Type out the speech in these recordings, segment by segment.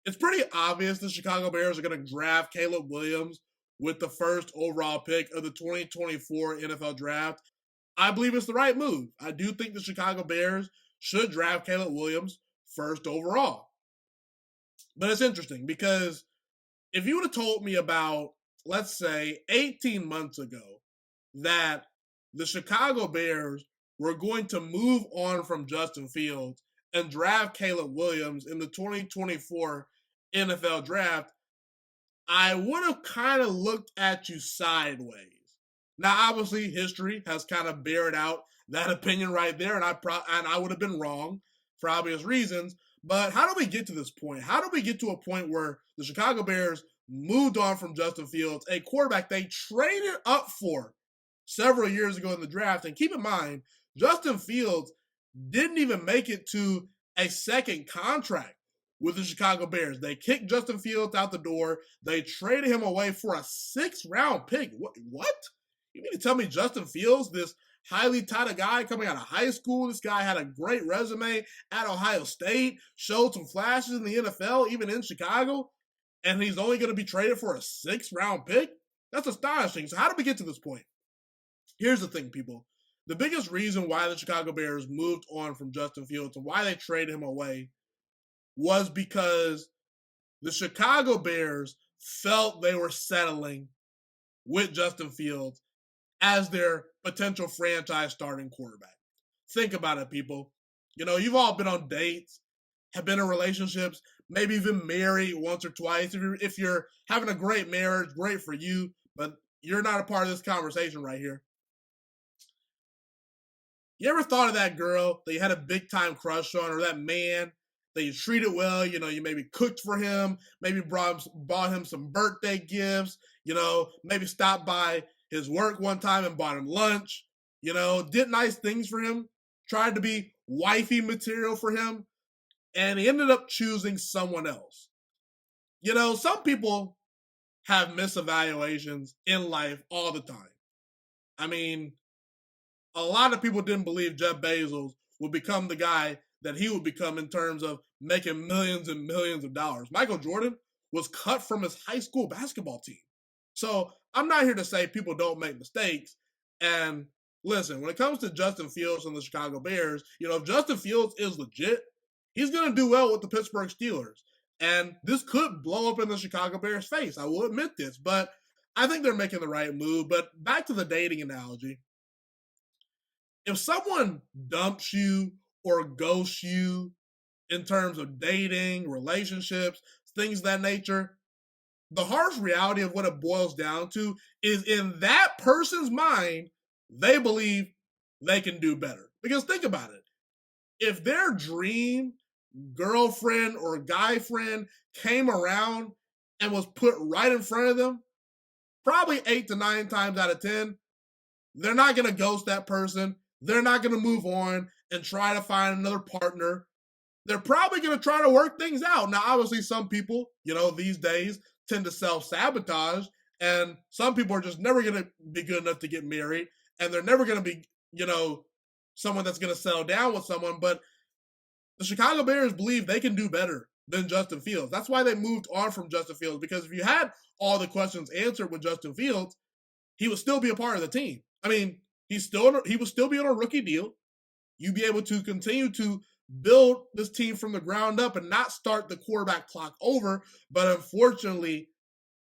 It's pretty obvious the Chicago Bears are going to draft Caleb Williams with the first overall pick of the 2024 NFL Draft. I believe it's the right move. I do think the Chicago Bears should draft Caleb Williams first overall. But it's interesting because if you would have told me about, let's say, 18 months ago that the Chicago Bears were going to move on from Justin Fields and draft Caleb Williams in the 2024 NFL Draft, I would have kind of looked at you sideways. Now, obviously, history has kind of bared out that opinion right there, and I would have been wrong for obvious reasons. But how do we get to this point? How do we get to a point where the Chicago Bears moved on from Justin Fields, a quarterback they traded up for several years ago in the draft? And keep in mind, Justin Fields didn't even make it to a second contract with the Chicago Bears. They kicked Justin Fields out the door. They traded him away for a sixth-round pick. What? You mean to tell me Justin Fields, this highly touted guy coming out of high school, this guy had a great resume at Ohio State, showed some flashes in the NFL, even in Chicago, and he's only going to be traded for a sixth-round pick? That's astonishing. So how did we get to this point? Here's the thing, people. The biggest reason why the Chicago Bears moved on from Justin Fields and why they traded him away was because the Chicago Bears felt they were settling with Justin Fields as their potential franchise starting quarterback. Think about it, people. You know, you've all been on dates, have been in relationships, maybe even married once or twice. If you're having a great marriage, great for you, but you're not a part of this conversation right here. You ever thought of that girl that you had a big time crush on, or that man that you treated well? You know, you maybe cooked for him, maybe bought him some birthday gifts, you know, maybe stopped by his work one time and bought him lunch, you know, did nice things for him, tried to be wifey material for him, and he ended up choosing someone else. You know, some people have misevaluations in life all the time. I mean, a lot of people didn't believe Jeff Bezos would become the guy that he would become in terms of making millions and millions of dollars. Michael Jordan was cut from his high school basketball team. So I'm not here to say people don't make mistakes. And listen, when it comes to Justin Fields and the Chicago Bears, you know, if Justin Fields is legit, he's going to do well with the Pittsburgh Steelers. And this could blow up in the Chicago Bears' face. I will admit this, but I think they're making the right move. But back to the dating analogy. If someone dumps you or ghosts you in terms of dating, relationships, things of that nature, the harsh reality of what it boils down to is in that person's mind, they believe they can do better. Because think about it. If their dream girlfriend or guy friend came around and was put right in front of them, probably 8 to 9 times out of 10, they're not going to ghost that person. They're not going to move on and try to find another partner. They're probably going to try to work things out. Now, obviously, some people, you know, these days tend to self-sabotage, and some people are just never going to be good enough to get married, and they're never going to be, you know, someone that's going to settle down with someone. But the Chicago Bears believe they can do better than Justin Fields. That's why they moved on from Justin Fields, because if you had all the questions answered with Justin Fields, he would still be a part of the team. I mean, he would still be on a rookie deal. You'd be able to continue to build this team from the ground up and not start the quarterback clock over. But unfortunately,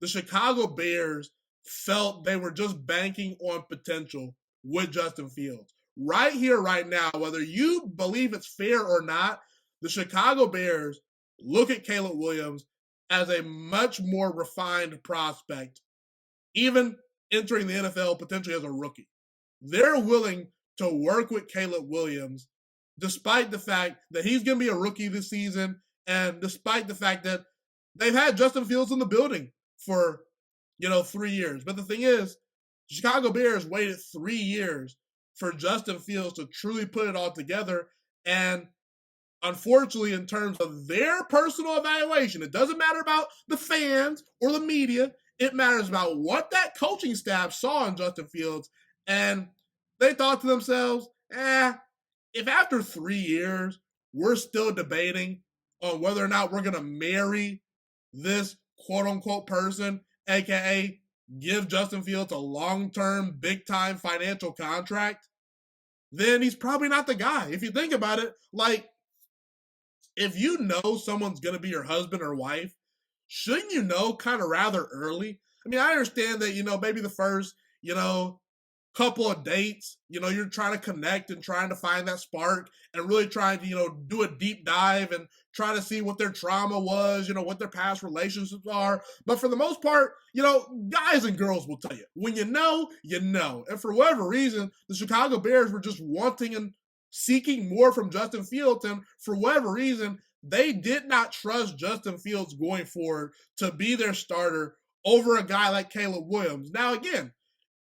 the Chicago Bears felt they were just banking on potential with Justin Fields. Right here, right now, whether you believe it's fair or not, the Chicago Bears look at Caleb Williams as a much more refined prospect, even entering the NFL potentially as a rookie. They're willing to work with Caleb Williams despite the fact that he's going to be a rookie this season, and despite the fact that they've had Justin Fields in the building for, 3 years. But the thing is, Chicago Bears waited 3 years for Justin Fields to truly put it all together. And unfortunately, in terms of their personal evaluation, it doesn't matter about the fans or the media. It matters about what that coaching staff saw in Justin Fields. And they thought to themselves, if after 3 years we're still debating on whether or not we're going to marry this quote unquote person, aka give Justin Fields a long-term, big-time financial contract, then he's probably not the guy. If you think about it, like, if you know someone's going to be your husband or wife, shouldn't you know kind of rather early? I mean, I understand that, maybe the first, couple of dates, you're trying to connect and trying to find that spark and really trying to, do a deep dive and try to see what their trauma was, what their past relationships are. But for the most part, guys and girls will tell you. When you know, you know. And for whatever reason, the Chicago Bears were just wanting and seeking more from Justin Fields. And for whatever reason, they did not trust Justin Fields going forward to be their starter over a guy like Caleb Williams. Now, again,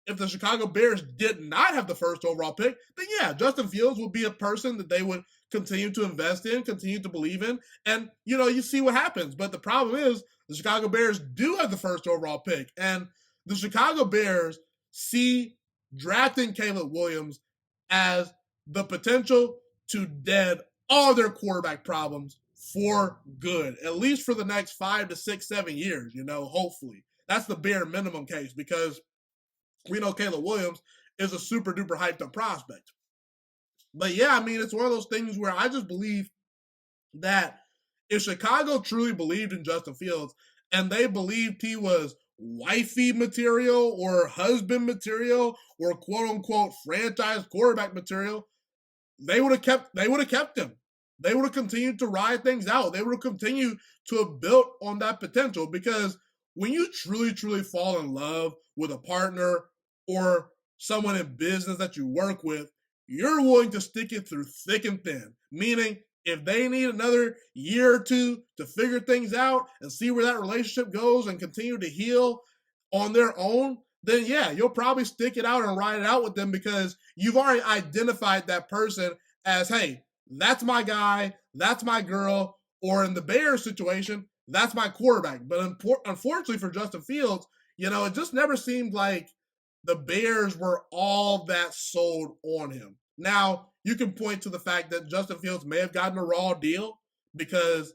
if the Chicago Bears did not have the first overall pick, then yeah, Justin Fields would be a person that they would continue to invest in, continue to believe in, and, you see what happens. But the problem is the Chicago Bears do have the first overall pick, and the Chicago Bears see drafting Caleb Williams as the potential to dead all their quarterback problems for good, at least for the next 5 to 6, 7 years, hopefully. That's the bare minimum case, because we know Caleb Williams is a super duper hyped up prospect. But yeah, I mean, it's one of those things where I just believe that if Chicago truly believed in Justin Fields and they believed he was wifey material or husband material or quote unquote franchise quarterback material, they would have kept him. They would have continued to ride things out. They would have continued to have built on that potential, because when you truly, truly fall in love with a partner or someone in business that you work with, you're willing to stick it through thick and thin. Meaning, if they need another year or two to figure things out and see where that relationship goes and continue to heal on their own, then yeah, you'll probably stick it out and ride it out with them, because you've already identified that person as, hey, that's my guy, that's my girl, or in the Bears situation, that's my quarterback. But unfortunately for Justin Fields, it just never seemed like the Bears were all that sold on him. Now, you can point to the fact that Justin Fields may have gotten a raw deal, because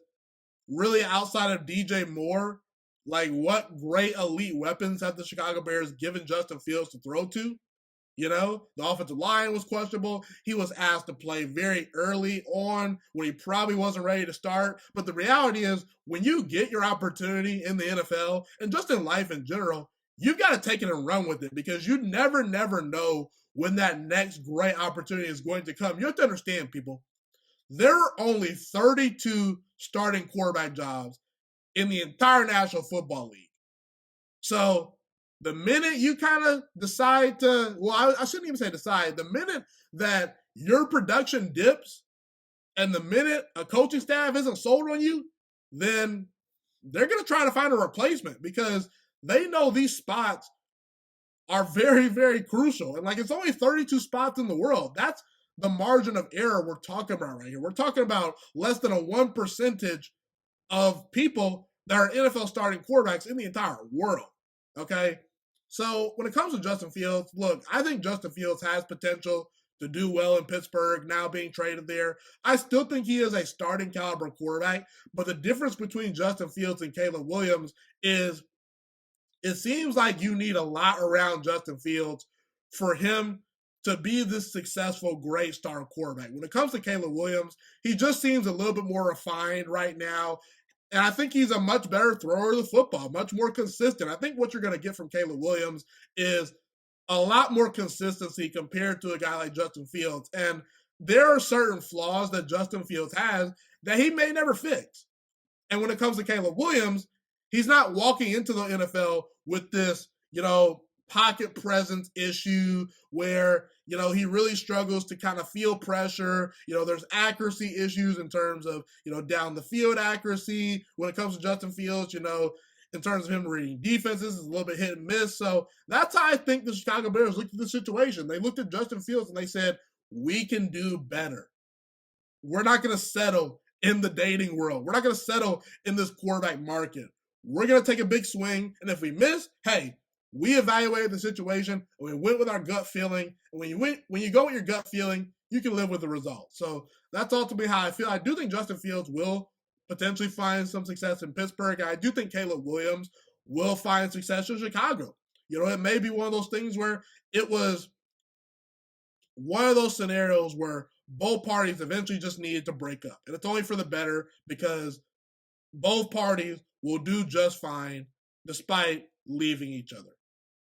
really outside of DJ Moore, like, what great elite weapons have the Chicago Bears given Justin Fields to throw to? The offensive line was questionable. He was asked to play very early on when he probably wasn't ready to start. But the reality is, when you get your opportunity in the NFL and just in life in general, you've got to take it and run with it, because you never know when that next great opportunity is going to come. You have to understand, people, there are only 32 starting quarterback jobs in the entire National Football League. So the minute you kind of decide to, well, I shouldn't even say decide, the minute that your production dips and the minute a coaching staff isn't sold on you, then they're going to try to find a replacement, because they know these spots are very, very crucial. And, like, it's only 32 spots in the world. That's the margin of error we're talking about right here. We're talking about less than a 1% of people that are NFL starting quarterbacks in the entire world. Okay? So when it comes to Justin Fields, look, I think Justin Fields has potential to do well in Pittsburgh, now being traded there. I still think he is a starting caliber quarterback, but the difference between Justin Fields and Caleb Williams is it seems like you need a lot around Justin Fields for him to be this successful, great star quarterback. When it comes to Caleb Williams, he just seems a little bit more refined right now. And I think he's a much better thrower of the football, much more consistent. I think what you're going to get from Caleb Williams is a lot more consistency compared to a guy like Justin Fields. And there are certain flaws that Justin Fields has that he may never fix. And when it comes to Caleb Williams, he's not walking into the NFL with this, pocket presence issue where, he really struggles to kind of feel pressure. There's accuracy issues in terms of, down the field accuracy. When it comes to Justin Fields, in terms of him reading defenses, it's a little bit hit and miss. So that's how I think the Chicago Bears looked at the situation. They looked at Justin Fields and they said, we can do better. We're not going to settle in the dating world. We're not going to settle in this quarterback market. We're going to take a big swing. And if we miss, hey, we evaluated the situation and we went with our gut feeling. And when you go with your gut feeling, you can live with the result. So that's ultimately how I feel. I do think Justin Fields will potentially find some success in Pittsburgh. And I do think Caleb Williams will find success in Chicago. It may be one of those things where it was one of those scenarios where both parties eventually just needed to break up. And it's only for the better because both parties will do just fine despite leaving each other.